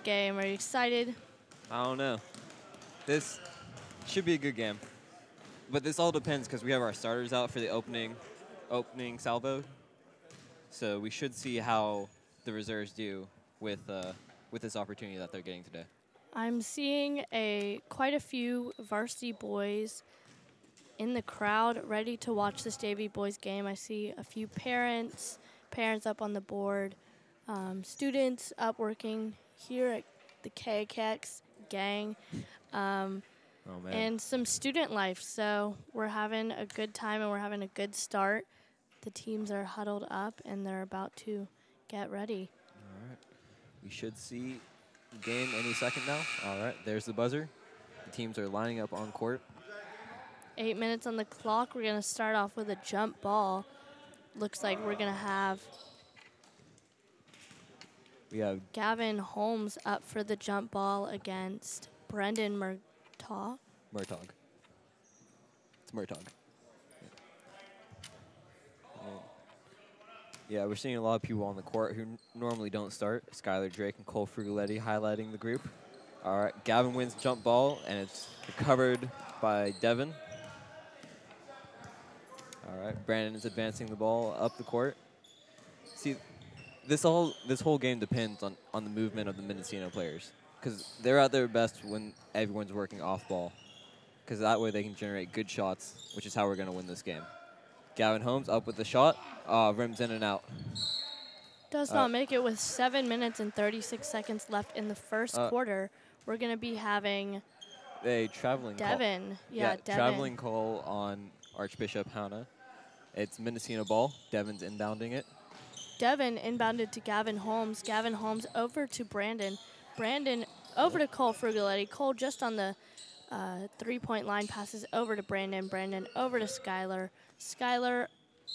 game. Are you excited? I don't know. This should be a good game. But this all depends because we have our starters out for the opening salvo. So we should see how the reserves do with this opportunity that they're getting today. I'm seeing quite a few varsity boys in the crowd ready to watch this JV boys game. I see a few parents up on the board, students up working here at the KKX gang, and some student life. So we're having a good time and we're having a good start. The teams are huddled up and they're about to get ready. All right. We should see the game any second now. All right, there's the buzzer. The teams are lining up on court. 8 minutes on the clock. We're going to start off with a jump ball. Looks like we're going to have Gavin Holmes up for the jump ball against Brendan Murtaugh. It's Murtaugh. Yeah, we're seeing a lot of people on the court who normally don't start. Skylar Drake and Cole Frugaletti highlighting the group. All right, Gavin wins jump ball, and it's recovered by Devin. All right, Brandon is advancing the ball up the court. See, this whole game depends on the movement of the Mendocino players because they're at their best when everyone's working off ball because that way they can generate good shots, which is how we're going to win this game. Gavin Holmes up with the shot, rims in and out. Does not make it with 7 minutes and 36 seconds left in the first quarter. We're going to be having a traveling Devin. Call. Yeah, Devin. Traveling call on Archbishop Hanna. It's Mendocino ball. Devin's inbounding it. Devin inbounded to Gavin Holmes. Gavin Holmes over to Brandon. Brandon over to Cole Frugaletti. Cole just on the 3-point line passes over to Brandon. Brandon over to Skylar. Skylar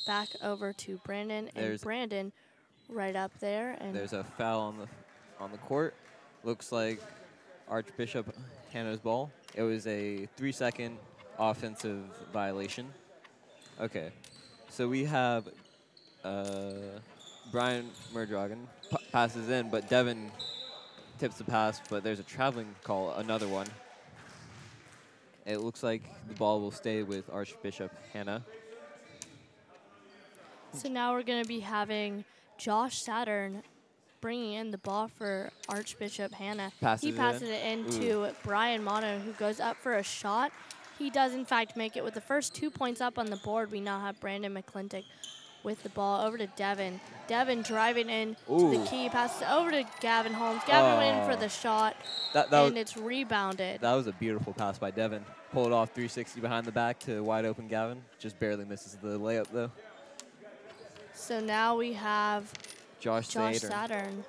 back over to Brandon. And Brandon right up there. And there's a foul on the court. Looks like Archbishop Hanna's ball. It was a 3-second offensive violation. Okay. So we have Brian Murdragon passes in, but Devin tips the pass, but there's a traveling call, another one. It looks like the ball will stay with Archbishop Hanna. So now we're going to be having Josh Saturn bringing in the ball for Archbishop Hanna. He passes it in to Brian Mono, who goes up for a shot. He does, in fact, make it with the first 2 points up on the board. We now have Brandon McClintock with the ball over to Devin. Devin driving in to the key, passes over to Gavin Holmes. Gavin went in for the shot, and it's rebounded. That was a beautiful pass by Devin. Pulled off 360 behind the back to wide open Gavin. Just barely misses the layup, though. So now we have Josh Saturn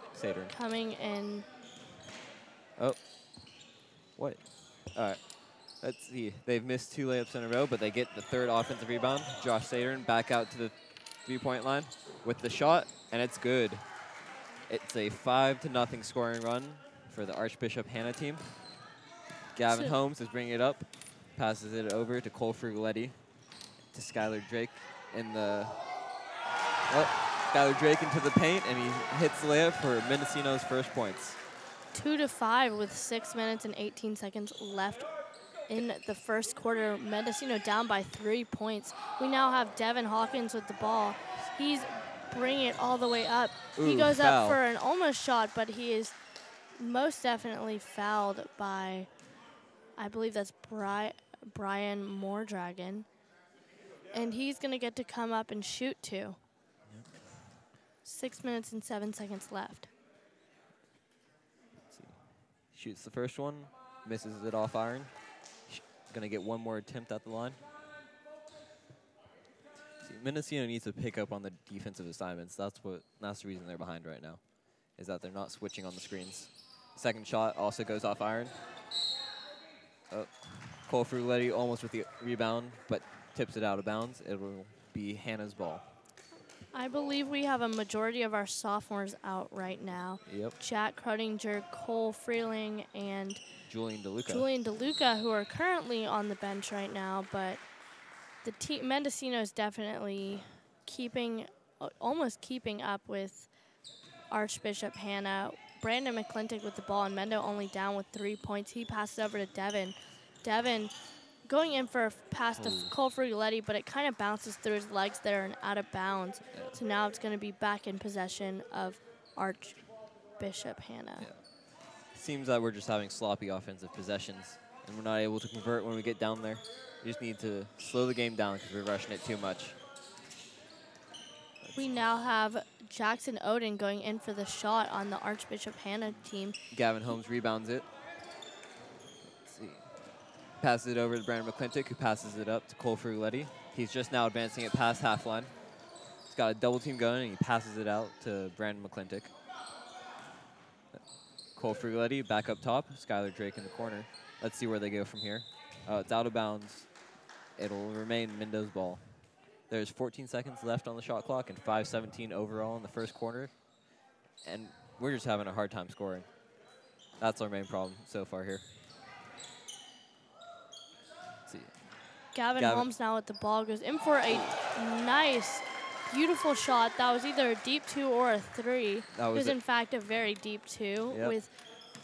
coming in. Oh. What? All right. Let's see. They've missed 2 layups in a row, but they get the 3rd offensive rebound. Josh Saturn back out to the 3-point line with the shot, and it's good. It's a 5-0 scoring run for the Archbishop Hanna team. Gavin Holmes is bringing it up, passes it over to Cole Frugaletti, to Skylar Drake in the... Skylar Drake into the paint, and he hits the layup for Mendocino's first points. 2-5 with 6 minutes and 18 seconds left in the first quarter. Mendocino down by 3 points. We now have Devin Hawkins with the ball. He's bringing it all the way up. He goes up for an almost shot, but he is most definitely fouled by, I believe that's Brian Moordragon. And he's going to get to come up and shoot too. 6 minutes and 7 seconds left. Let's see. Shoots the first one, misses it off iron. Going to get one more attempt at the line. See, Mendocino needs to pick up on the defensive assignments. That's the reason they're behind right now, is that they're not switching on the screens. Second shot also goes off iron. Cole Frugaletti almost with the rebound, but tips it out of bounds. It will be Hanna's ball. I believe we have a majority of our sophomores out right now. Yep. Jack Crodinger, Cole Freeling, and Julian DeLuca, who are currently on the bench right now, but the team Mendocino is definitely almost keeping up with Archbishop Hanna. Brandon McClintock with the ball, and Mendo only down with 3 points. He passes over to Devin. Devin going in for a pass to Cole Frugoletti, but it kind of bounces through his legs there and out of bounds. Yeah. So now it's going to be back in possession of Archbishop Hanna. Yeah. Seems that we're just having sloppy offensive possessions, and we're not able to convert when we get down there. We just need to slow the game down because we're rushing it too much. We now have Jackson Oden going in for the shot on the Archbishop Hanna team. Gavin Holmes rebounds it. Let's see. Passes it over to Brandon McClintock, who passes it up to Cole Frugoletti. He's just now advancing it past half line. He's got a double team going, and he passes it out to Brandon McClintock. Cole Frugoletti back up top. Skylar Drake in the corner. Let's see where they go from here. It's out of bounds. It'll remain Mendo's ball. There's 14 seconds left on the shot clock and 5:17 overall in the first quarter. And we're just having a hard time scoring. That's our main problem so far here. Let's see. Gavin Holmes now with the ball goes in for a nice, beautiful shot. That was either a deep 2 or a 3. It was in fact a very deep 2 with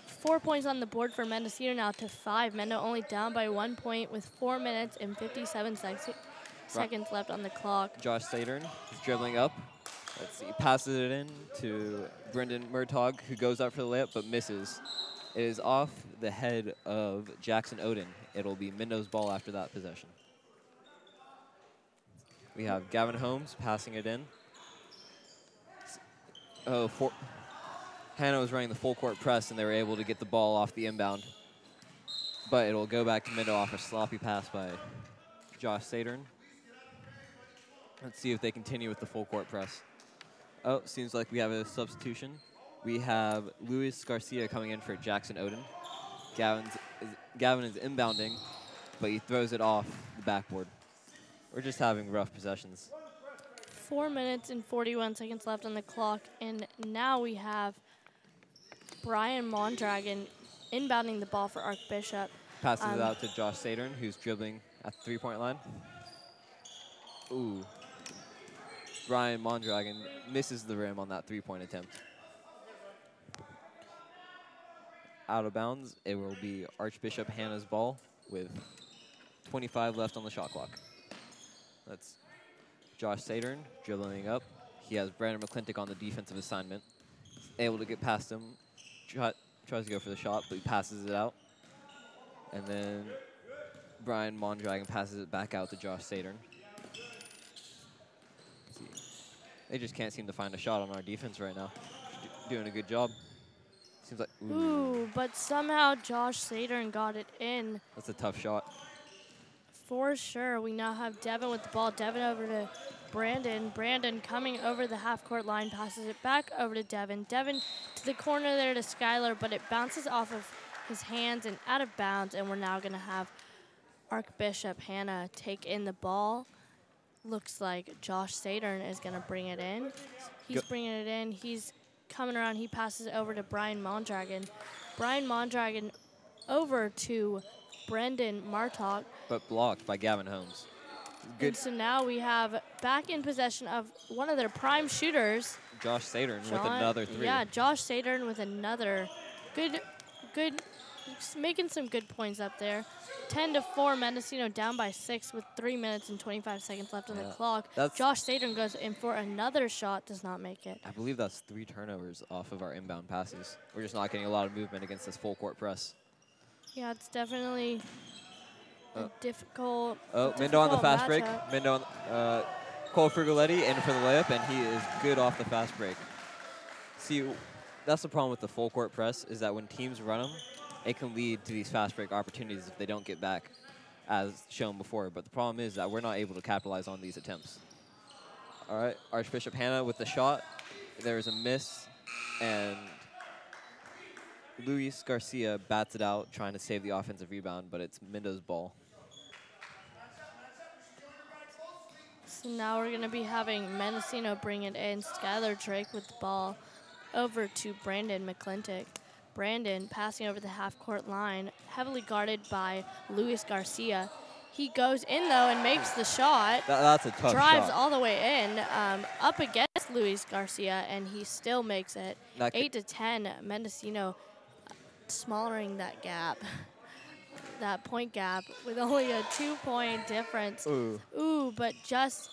4 points on the board for Mendocino now to 5. Mendo only down by 1 point with 4 minutes and 57 seconds left on the clock. Josh Sadern is dribbling up. Let's see, passes it in to Brendan Murtaugh, who goes up for the layup but misses. It is off the head of Jackson Oden. It'll be Mendo's ball after that possession. We have Gavin Holmes passing it in. Hanna was running the full court press, and they were able to get the ball off the inbound. But it'll go back to Mendo off a sloppy pass by Josh Sadern. Let's see if they continue with the full court press. Oh, seems like we have a substitution. We have Luis Garcia coming in for Jackson Oden. Gavin is inbounding, but he throws it off the backboard. We're just having rough possessions. 4 minutes and 41 seconds left on the clock, and now we have Brian Mondragon inbounding the ball for Archbishop. Passes it out to Josh Sadern, who's dribbling at the three-point line. Ooh. Brian Mondragon misses the rim on that three-point attempt. Out of bounds, it will be Archbishop Hanna's ball with 25 left on the shot clock. That's Josh Sadern dribbling up. He has Brandon McClintock on the defensive assignment. Able to get past him. Tries to go for the shot, but he passes it out. And then Brian Mondragon passes it back out to Josh Sadern. They just can't seem to find a shot on our defense right now. Doing a good job. Seems like, ooh, but somehow Josh Sadern got it in. That's a tough shot. For sure. We now have Devin with the ball. Devin over to Brandon. Brandon coming over the half-court line, passes it back over to Devin. Devin to the corner there to Skylar, but it bounces off of his hands and out of bounds, and we're now going to have Archbishop Hanna take in the ball. Looks like Josh Sadern is going to bring it in. He's bringing it in. He's coming around. He passes it over to Brian Mondragon. Brian Mondragon over to Brendan Martok. But blocked by Gavin Holmes. Good. And so now we have back in possession of one of their prime shooters. Josh Sadern with another 3. Yeah, Josh Sadern with another good, making some good points up there. 10-4, Mendocino down by 6 with 3 minutes and 25 seconds left on the clock. Josh Sadern goes in for another shot, does not make it. I believe that's 3 turnovers off of our inbound passes. We're just not getting a lot of movement against this full court press. Yeah, it's definitely a difficult. Mendo on the fast break. Mendo on Cole Frugoletti in for the layup, and he is good off the fast break. See, that's the problem with the full court press, is that when teams run them, it can lead to these fast break opportunities if they don't get back, as shown before. But the problem is that we're not able to capitalize on these attempts. All right, Archbishop Hanna with the shot. There is a miss, and Luis Garcia bats it out, trying to save the offensive rebound, but it's Mendo's ball. So now we're going to be having Mendocino bring it in. Skylar Drake with the ball over to Brandon McClintock. Brandon passing over the half-court line, heavily guarded by Luis Garcia. He goes in, though, and makes the shot. That's a tough Drives shot. all the way in, up against Luis Garcia, and he still makes it. 8-10, Mendocino smothering that gap, that point gap, with only a 2-point difference. Ooh, but just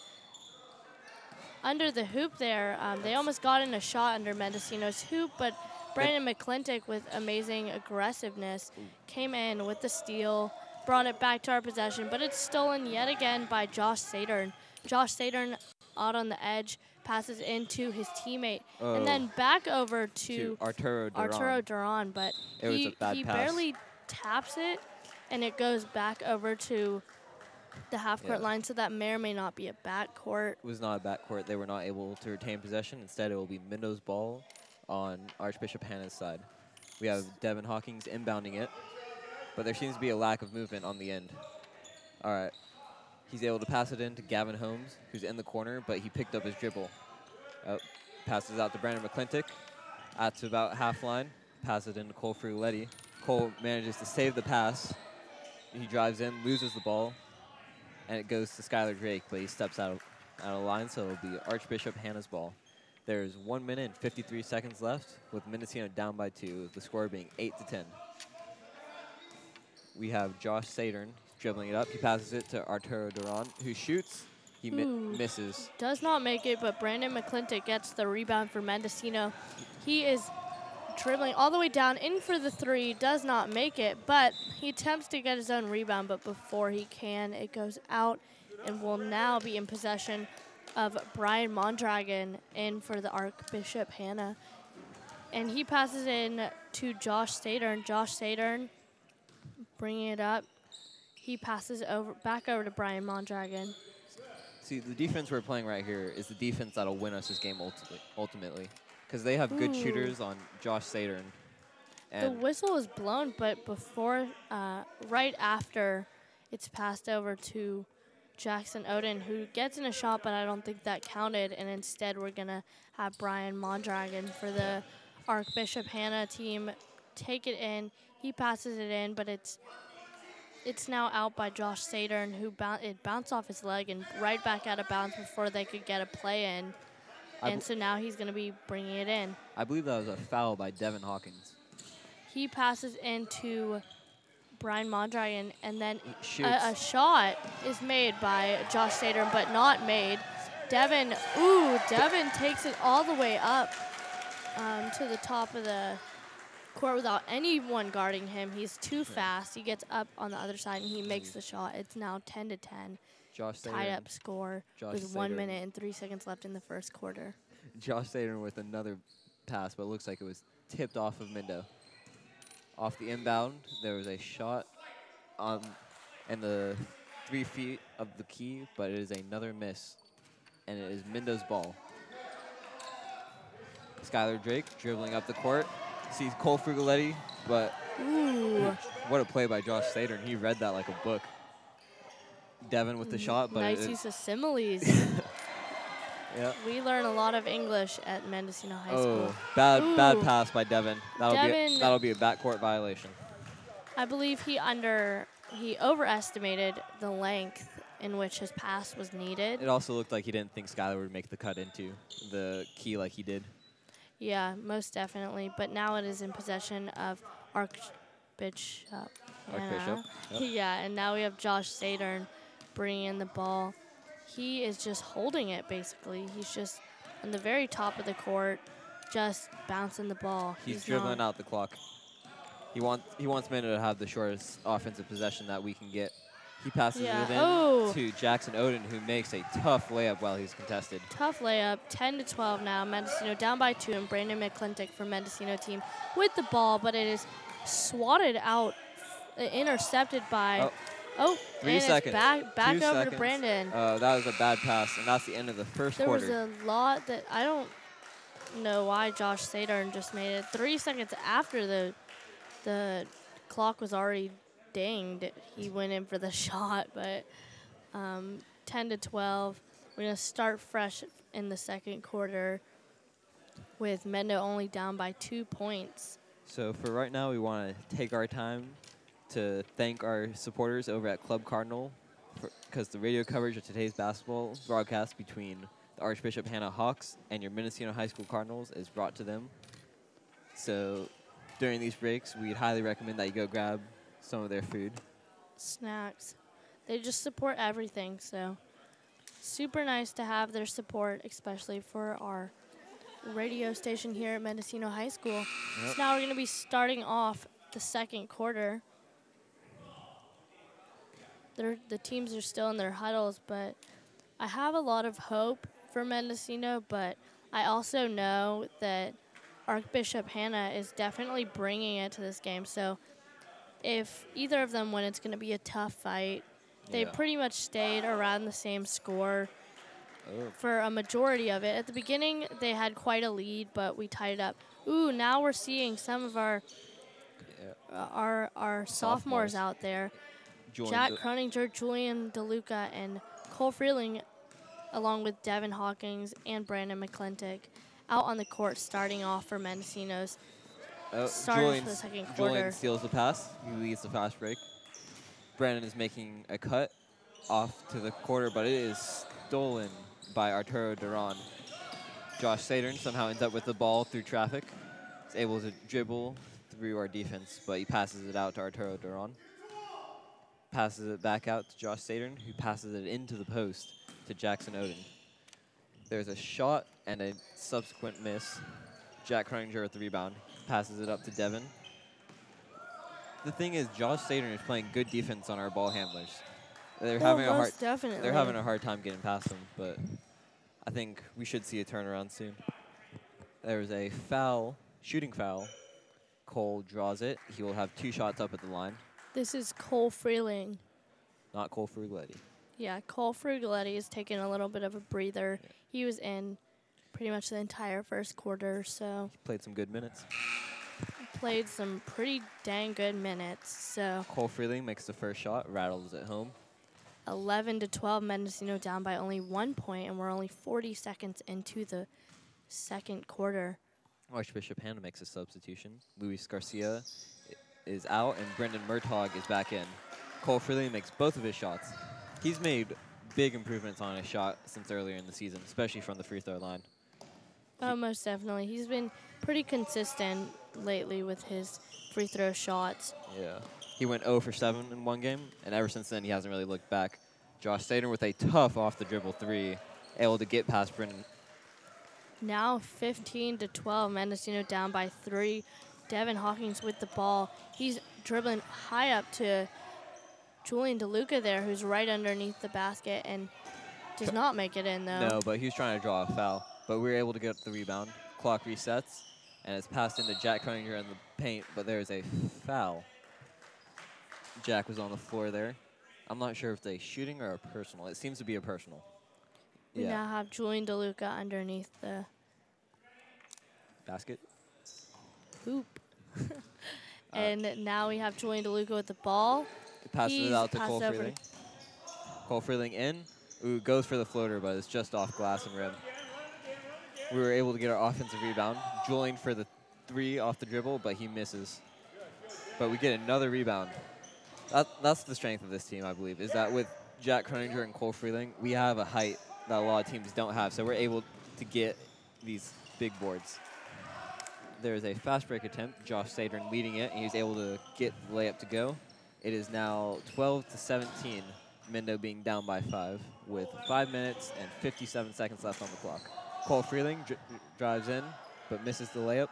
under the hoop there. They almost got in a shot under Mendocino's hoop, but Brandon McClintock, with amazing aggressiveness, came in with the steal, brought it back to our possession, but it's stolen yet again by Josh Sadern. Josh Sadern out on the edge, passes into his teammate, and then back over to Arturo Duran, but he barely taps it, and it goes back over to the half-court line, so that may or may not be a backcourt. It was not a backcourt. They were not able to retain possession. Instead, it will be Mendo's ball on Archbishop Hanna's side. We have Devin Hawkins inbounding it, but there seems to be a lack of movement on the end. All right. He's able to pass it in to Gavin Holmes, who's in the corner, but he picked up his dribble. Passes out to Brandon McClintock. Out to about half line. Passes it into Cole Frugoletti. Cole manages to save the pass. He drives in, loses the ball, and it goes to Skylar Drake, but he steps out of line, so it'll be Archbishop Hanna's ball. There's 1 minute and 53 seconds left, with Mendocino down by 2, the score being 8-10. We have Josh Sadern dribbling it up. He passes it to Arturo Duran, who shoots. He misses. Does not make it, but Brandon McClintock gets the rebound for Mendocino. He is dribbling all the way down in for the three, does not make it, but he attempts to get his own rebound, but before he can, it goes out and will now be in possession of Brian Mondragon in for the Archbishop Hanna. And he passes in to Josh Sadern. Josh Sadern bringing it up. He passes back over to Brian Mondragon. See, the defense we're playing right here is the defense that'll win us this game ultimately. Because they have good shooters on Josh Sadern. The whistle is blown, but before, right after, it's passed over to Jackson Oden, who gets in a shot, but I don't think that counted. And instead, we're going to have Brian Mondragon for the Archbishop Hanna team take it in. He passes it in, but it's now out by Josh Sadern, who it bounced off his leg and right back out of bounds before they could get a play in. And so now he's going to be bringing it in. I believe that was a foul by Devin Hawkins. He passes into Brian Mondragon, and then a shot is made by Josh Sadern, but not made. Devin takes it all the way up to the top of the court without anyone guarding him. He's too fast. He gets up on the other side, and he makes the shot. It's now 10-10. Tied up score with 1 minute and 3 seconds left in the first quarter. Josh Sadern with another pass, but it looks like it was tipped off of Mendo. Off the inbound, there was a shot in the 3 feet of the key, but it is another miss, and it is Mendo's ball. Skylar Drake dribbling up the court. Sees Cole Frugoletti, but what a play by Josh Sadern. He read that like a book. Devin with the shot, but nice use of similes. Yeah. We learn a lot of English at Mendocino High School. Bad pass by Devin. That'll be a backcourt violation. I believe he overestimated the length in which his pass was needed. It also looked like he didn't think Skylar would make the cut into the key like he did. Yeah, most definitely. But now it is in possession of Archbishop. Yep. Yeah, and now we have Josh Sadern bringing in the ball. He is just holding it, basically. He's just on the very top of the court, just bouncing the ball. He's dribbling out the clock. He wants Mendo to have the shortest offensive possession that we can get. He passes it in to Jackson Oden, who makes a tough layup while he's contested. Tough layup, 10-12 now. Mendocino down by 2, and Brandon McClintock from Mendocino team with the ball, but it is swatted out, intercepted by... 3 seconds. It's back over to Brandon. That was a bad pass, and that's the end of the first quarter. There was a lot that I don't know why Josh Sadern just made it. 3 seconds after the clock was already dinged, he went in for the shot, but 10-12. We're going to start fresh in the second quarter with Mendo only down by 2 points. So for right now, we want to take our time to thank our supporters over at Club Cardinal because the radio coverage of today's basketball broadcast between the Archbishop Hanna Hawks and your Mendocino High School Cardinals is brought to them. So during these breaks, we'd highly recommend that you go grab some of their food. Snacks. They just support everything, so super nice to have their support, especially for our radio station here at Mendocino High School. Yep. So now we're going to be starting off the second quarter. The teams are still in their huddles, but I have a lot of hope for Mendocino, but I also know that Archbishop Hanna is definitely bringing it to this game. So if either of them win, it's going to be a tough fight. They pretty much stayed around the same score for a majority of it. At the beginning, they had quite a lead, but we tied it up. Ooh, now we're seeing some of our sophomores out there. Jack Croninger, Julian DeLuca, and Cole Freeling, along with Devin Hawkins and Brandon McClintock, out on the court starting off for Mendocino's. Starting for the second quarter. Julian steals the pass. He leads the fast break. Brandon is making a cut off to the quarter, but it is stolen by Arturo Duran. Josh Sadern somehow ends up with the ball through traffic. He's able to dribble through our defense, but he passes it out to Arturo Duran. Passes it back out to Josh Sadern, who passes it into the post to Jackson Oden. There's a shot and a subsequent miss. Jack Croninger with the rebound. Passes it up to Devin. The thing is, Josh Sadern is playing good defense on our ball handlers. They're having a hard time getting past them, but I think we should see a turnaround soon. There's a foul, shooting foul. Cole draws it. He will have 2 shots up at the line. This is Cole Freeling. Not Cole Frugaletti. Yeah, Cole Frugaletti is taking a little bit of a breather. Yeah. He was in pretty much the entire first quarter, so. He played some good minutes. Played some pretty dang good minutes, so. Cole Freeling makes the first shot, rattles it home. 11-12, Mendocino down by only 1 point, and we're only 40 seconds into the second quarter. Archbishop Hanna makes a substitution. Luis Garcia is out, and Brendan Murtaugh is back in. Cole Freeling makes both of his shots. He's made big improvements on his shot since earlier in the season, especially from the free throw line. Oh, most definitely. He's been pretty consistent lately with his free throw shots. Yeah. He went 0 for 7 in one game, and ever since then, he hasn't really looked back. Josh Sadern with a tough off-the-dribble 3, able to get past Brendan. Now 15-12, Mendocino down by 3. Devin Hawkins with the ball. He's dribbling high up to Julian DeLuca there, who's right underneath the basket and does not make it in, though. No, but he was trying to draw a foul. But we were able to get the rebound. Clock resets, and it's passed into Jack Croninger in the paint, but there's a foul. Jack was on the floor there. I'm not sure if it's a shooting or a personal. It seems to be a personal. We now have Julian DeLuca underneath the basket. Hoop. And now we have Julian DeLuca with the ball. Passes it out to Cole Freeling. Cole Freeling in. Ooh, goes for the floater, but it's just off glass and rim. We were able to get our offensive rebound. Julian for the 3 off the dribble, but he misses. But we get another rebound. That's the strength of this team, I believe, is that with Jack Croninger and Cole Freeling, we have a height that a lot of teams don't have, so we're able to get these big boards. There's a fast break attempt. Josh Sadern leading it, and he's able to get the layup to go. It is now 12-17, Mendo being down by 5 with 5 minutes and 57 seconds left on the clock. Cole Freeling drives in, but misses the layup.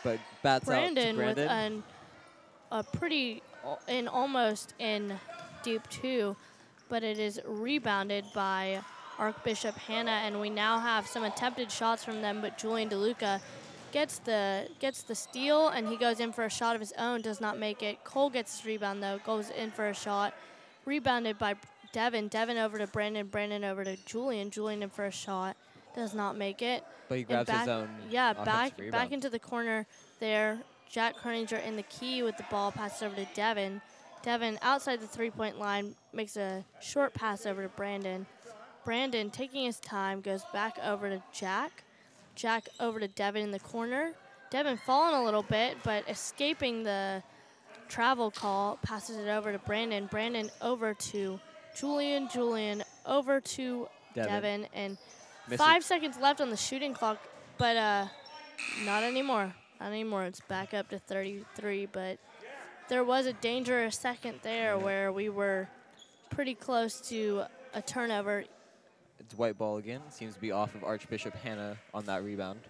But bats out to Brandon. With a pretty almost in deep 2, but it is rebounded by Archbishop Hanna, and we now have some attempted shots from them, but Julian DeLuca gets the steal, and he goes in for a shot of his own, does not make it. Cole gets his rebound, though, goes in for a shot. Rebounded by Devin. Devin over to Brandon. Brandon over to Julian. Julian in for a shot. Does not make it. But he grabs his own. Yeah, back into the corner there. Jack Croninger in the key with the ball. Passes over to Devin. Devin outside the 3-point line makes a short pass over to Brandon. Brandon, taking his time, goes back over to Jack. Jack over to Devin in the corner. Devin falling a little bit, but escaping the travel call, passes it over to Brandon. Brandon over to Julian over to Devin. And Misses. 5 seconds left on the shooting clock, but not anymore. Not anymore. It's back up to 33, but there was a dangerous second there where we were pretty close to a turnover. It's white ball again. Seems to be off of Archbishop Hanna on that rebound.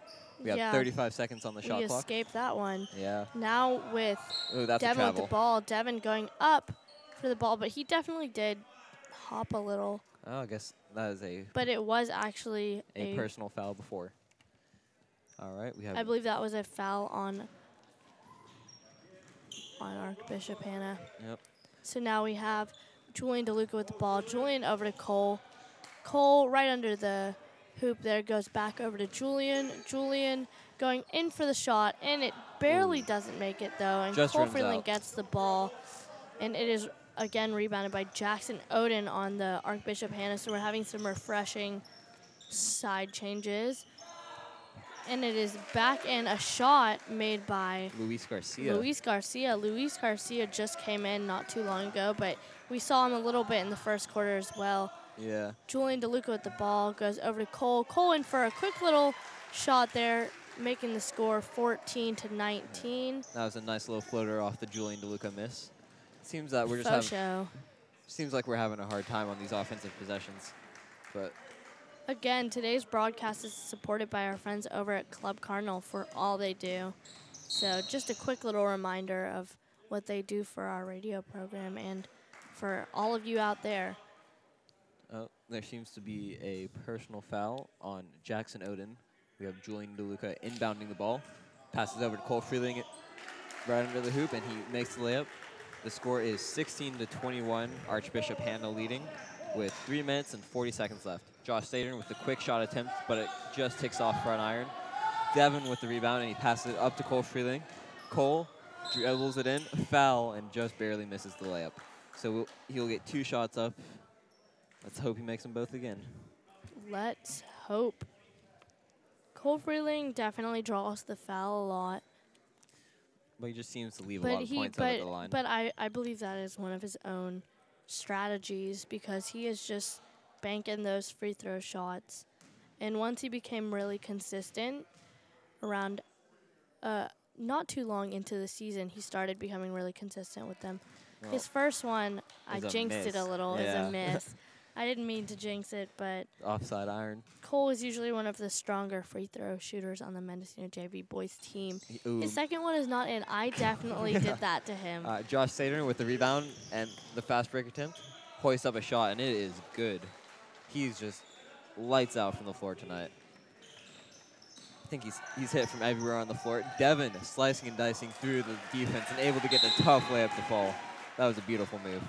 We have 35 seconds on the shot we clock. escaped that one. Yeah. Now with Devin with the ball, Devin going up for the ball, but he definitely did hop a little. Oh, I guess that is a... But it was actually a personal foul before. All right, we have... I believe that was a foul on Archbishop Hanna. Yep. So now we have Julian DeLuca with the ball. Julian over to Cole. Cole right under the hoop there, goes back over to Julian. Julian going in for the shot, and it barely doesn't make it, though. And Cole Freeland gets the ball, and it is, again, rebounded by Jackson Oden on the Archbishop Hanna. So we're having some refreshing side changes. And it is back in a shot made by Luis Garcia. Luis Garcia just came in not too long ago, but we saw him a little bit in the first quarter as well. Yeah. Julian DeLuca with the ball goes over to Cole. Cole in for a quick little shot there, making the score 14-19. That was a nice little floater off the Julian DeLuca miss. Seems that we're seems like we're having a hard time on these offensive possessions, but. Again, today's broadcast is supported by our friends over at Club Cardinal for all they do. So just a quick little reminder of what they do for our radio program and for all of you out there. Oh, there seems to be a personal foul on Jackson Oden. We have Julian DeLuca inbounding the ball. Passes over to Cole Freeling right under the hoop, and he makes the layup. The score is 16-21, Archbishop Hanna leading with 3 minutes and 40 seconds left. Josh Saturn with the quick shot attempt, but it just ticks off front iron. Devin with the rebound, and he passes it up to Cole Freeling. Cole dribbles it in, foul, and just barely misses the layup. So he'll get 2 shots up. Let's hope he makes them both again. Let's hope. Cole Freeling definitely draws the foul a lot. But he just seems to leave a lot of points out of the line. But I believe that is one of his own strategies because he is just banking those free throw shots. And once he became really consistent around not too long into the season, he started becoming really consistent with them. Well, his first one, I jinxed it a little, is a miss. I didn't mean to jinx it, but offside iron. Cole is usually one of the stronger free throw shooters on the Mendocino JV boys team. His second one is not in. I definitely did that to him. Josh Saturn with the rebound and the fast break attempt. Hoists up a shot, and it is good. He's just lights out from the floor tonight. I think he's hit from everywhere on the floor. Devin slicing and dicing through the defense and able to get the tough layup to fall. That was a beautiful move.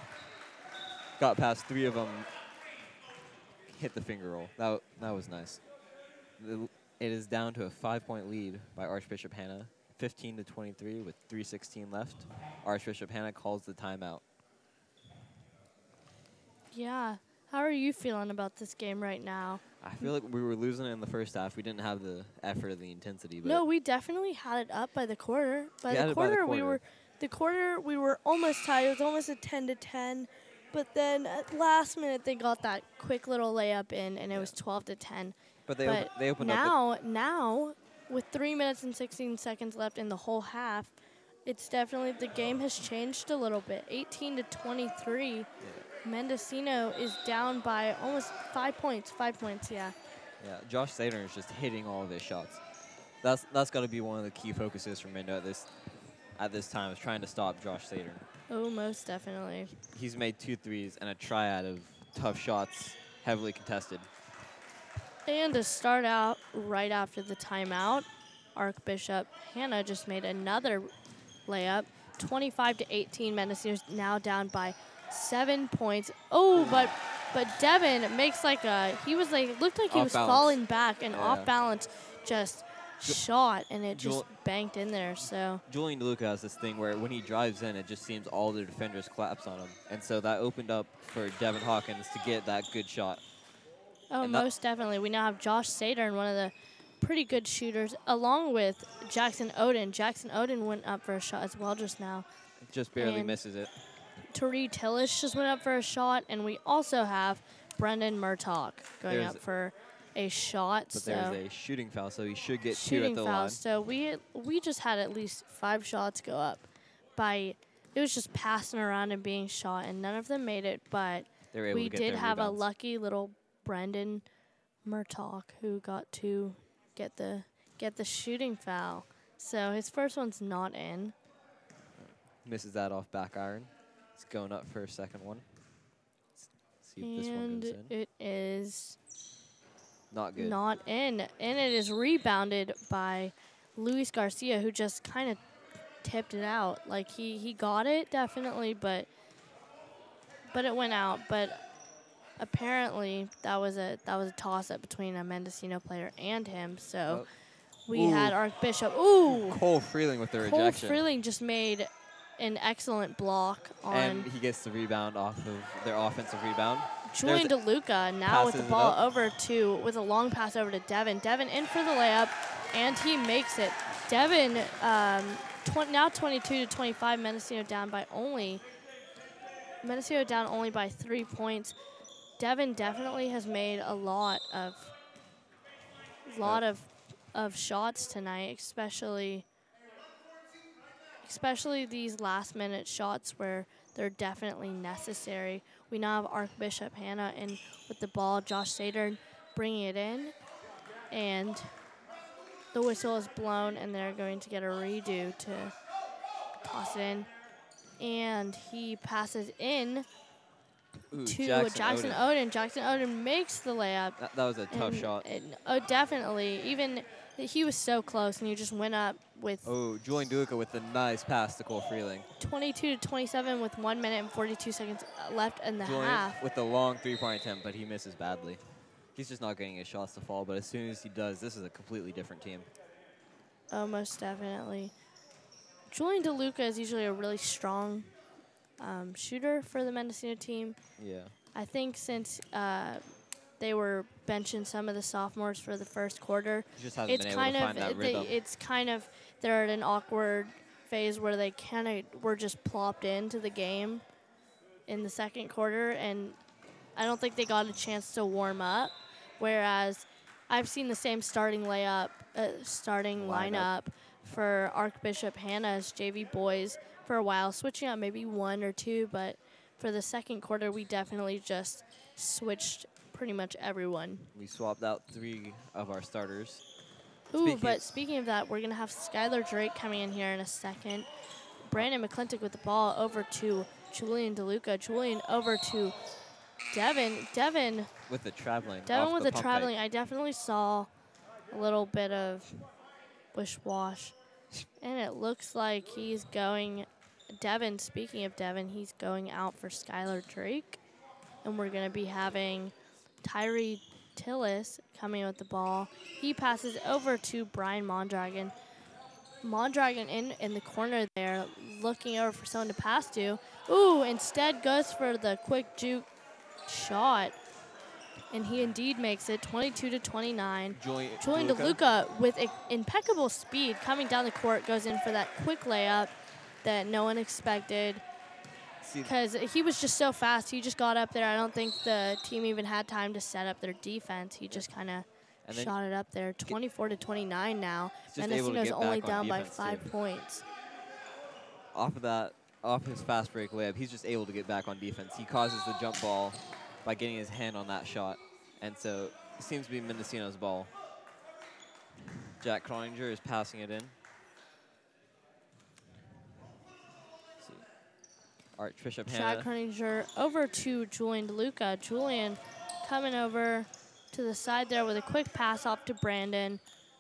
Got past 3 of them. Hit the finger roll. That was nice. It is down to a 5-point lead by Archbishop Hanna, 15-23 with 3:16 left. Archbishop Hanna calls the timeout. Yeah. How are you feeling about this game right now? I feel like we were losing it in the first half. We didn't have the effort or the intensity. But no, we definitely had it up by the quarter. By the quarter, we were almost tied. It was almost a 10-10. But then at last minute, they got that quick little layup in, and it was 12-10. But they opened up. Now, with 3 minutes and 16 seconds left in the whole half, it's definitely the game has changed a little bit. 18-23. Yeah. Mendocino is down by almost 5 points. 5 points, yeah. Yeah, Josh Saturn is just hitting all of his shots. That's got to be one of the key focuses for Mendo at this time, is trying to stop Josh Saturn. Oh, most definitely. He's made 2 threes and a triad of tough shots, heavily contested. And to start out right after the timeout, Archbishop Hanna just made another layup. 25-18, Mendocino's now down by 7 points. Oh, but Devin makes looked like he was falling back and off balance, just shot, and it just banked in there. So Julian DeLuca has this thing where when he drives in, it just seems all the defenders collapse on him, and so that opened up for Devin Hawkins to get that good shot. Oh, and most definitely. We now have Josh Saturn, one of the pretty good shooters, along with Jackson Oden. Jackson Oden went up for a shot as well just now. Just barely misses it. Tari Tillis just went up for a shot, and we also have Brendan Murtaugh going up for a shot. But there's a shooting foul, so he should get 2 at shooting the foul. line. So we just had at least 5 shots go up. It was just passing around and being shot, and none of them made it. But They were able we to get did their have rebounds. a lucky little Brendan Murtaugh who got to get the shooting foul. So his first one's not in. Misses that off back iron. He's going up for a second one. Let's see if this one goes in. It is Not good. not in. And it is rebounded by Luis Garcia, who just kind of tipped it out. Like he got it definitely, but it went out. But apparently that was a toss up between a Mendocino player and him. So we had Archbishop. Ooh, Cole Freeling with the Cole rejection. Freeling just made an excellent block on. And he gets the rebound off of their offensive rebound. Julian DeLuca now with the passes it ball up. with a long pass over to Devin. Devin in for the layup, and he makes it. Devin now 22-25. Mendocino down only by 3 points. Devin definitely has made a lot of shots tonight, especially these last-minute shots where they're definitely necessary. We now have Archbishop Hanna in with the ball. Josh Sader bringing it in, and the whistle is blown, and they're going to get a redo to toss it in. And he passes in to Jackson Oden. Jackson Oden makes the layup. That was a tough shot. Definitely. Even he was so close, and he just went up with. Oh, Julian DeLuca with the nice pass to Cole Freeling. 22-27 with 1 minute and 42 seconds left in the Julian half. with the long three-point attempt, but he misses badly. He's just not getting his shots to fall, but as soon as he does, this is a completely different team. Oh, most definitely. Julian DeLuca is usually a really strong shooter for the Mendocino team. Yeah. I think since they were benching some of the sophomores for the first quarter, Just hasn't been able to find that rhythm. It's kind of they're at an awkward phase where they kind of were just plopped into the game in the second quarter, and I don't think they got a chance to warm up. Whereas I've seen the same starting lineup for Archbishop Hanna's JV boys for a while, switching out maybe 1 or 2, but for the second quarter, we definitely just switched pretty much everyone. We swapped out 3 of our starters. But speaking of that, we're going to have Skylar Drake coming in here in a second. Brandon McClintock with the ball over to Julian DeLuca. Julian over to Devin. Devin with the traveling. I definitely saw a little bit of wish-wash. And it looks like he's going, Devin, speaking of Devin, he's going out for Skylar Drake. And we're going to be having Tyree Tillis coming in with the ball. He passes over to Brian Mondragon. Mondragon in the corner there, looking over for someone to pass to. Ooh, instead goes for the quick juke shot. And he indeed makes it 22-29. Julian DeLuca with impeccable speed coming down the court goes in for that quick layup that no one expected because he was just so fast. He just got up there. I don't think the team even had time to set up their defense. He just kind of shot it up there. 24-29 now. Mendocino's only down by 5 points. Off his fast break layup, he's just able to get back on defense. He causes the jump ball by getting his hand on that shot. And so it seems to be Mendocino's ball. Jack Croninger is passing it in. Archbishop Hanna. Jack Croninger over to Julian DeLuca. Julian coming over to the side there with a quick pass off to Brandon.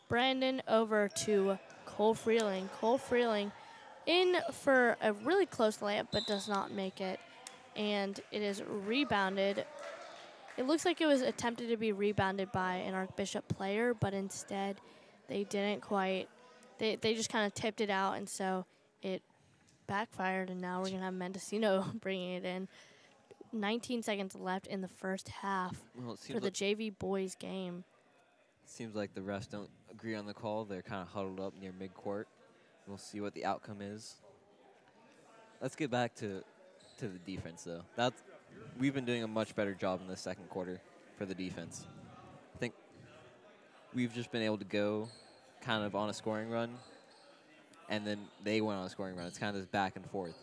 Brandon over to Cole Freeling. Cole Freeling in for a really close layup but does not make it. And it is rebounded. It looks like it was attempted to be rebounded by an Archbishop player, but instead they didn't quite. They just kind of tipped it out, and so it backfired, and now we're going to have Mendocino bringing it in. 19 seconds left in the first half for the JV boys game. It seems like the refs don't agree on the call. They're kind of huddled up near midcourt. We'll see what the outcome is. Let's get back to to the defense, though. We've been doing a much better job in the second quarter for the defense. I think we've just been able to go kind of on a scoring run, and then they went on a scoring run. It's kind of this back and forth.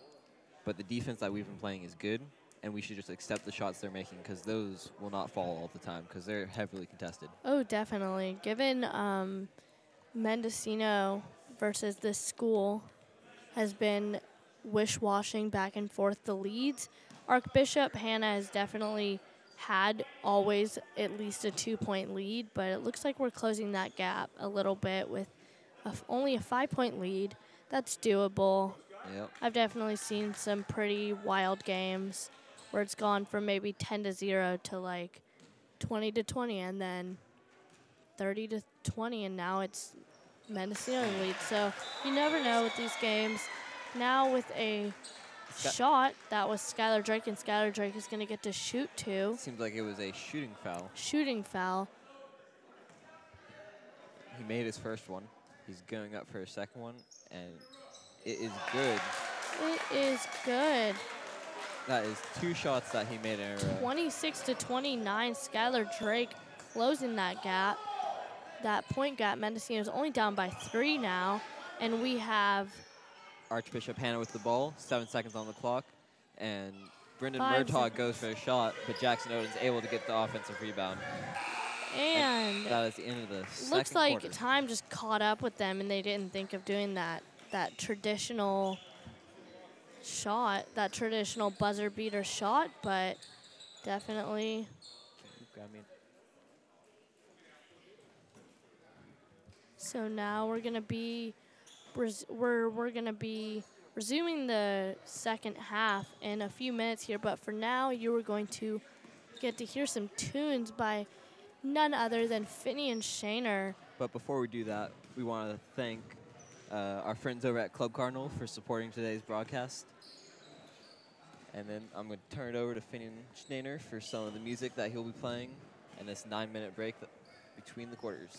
But the defense that we've been playing is good, and we should just accept the shots they're making because those will not fall all the time because they're heavily contested. Oh, definitely. Given Mendocino versus this school has been wish-washing back and forth the leads, Archbishop Hanna has definitely had always at least a 2-point lead, but it looks like we're closing that gap a little bit with only a 5-point lead. That's doable. Yep. I've definitely seen some pretty wild games where it's gone from maybe 10-0 to like 20-20 and then 30-20, and now it's Mendocino in the lead. So you never know with these games. Now with a shot, that was Skylar Drake, and Skylar Drake is going to get to shoot two. Seems like it was a shooting foul. Shooting foul. He made his first one. He's going up for a second one, and it is good. It is good. That is 2 shots that he made in a row. 26-29, Skylar Drake closing that gap. That point gap, Mendocino is only down by 3 now, and we have Archbishop Hanna with the ball, 7 seconds on the clock, and Brendan 5 Murtaugh seconds. goes for a shot, but Jackson Oden's able to get the offensive rebound. And that is the end of the looks second like quarter. time just caught up with them, and they didn't think of doing that traditional shot, that traditional buzzer beater shot, but definitely. So now we're gonna be we're gonna be resuming the second half in a few minutes here, but for now you are going to get to hear some tunes by none other than Finney and Shaner. But before we do that, we want to thank our friends over at Club Cardinal for supporting today's broadcast. And then I'm going to turn it over to Finney and Shaner for some of the music that he'll be playing in this 9-minute break between the quarters.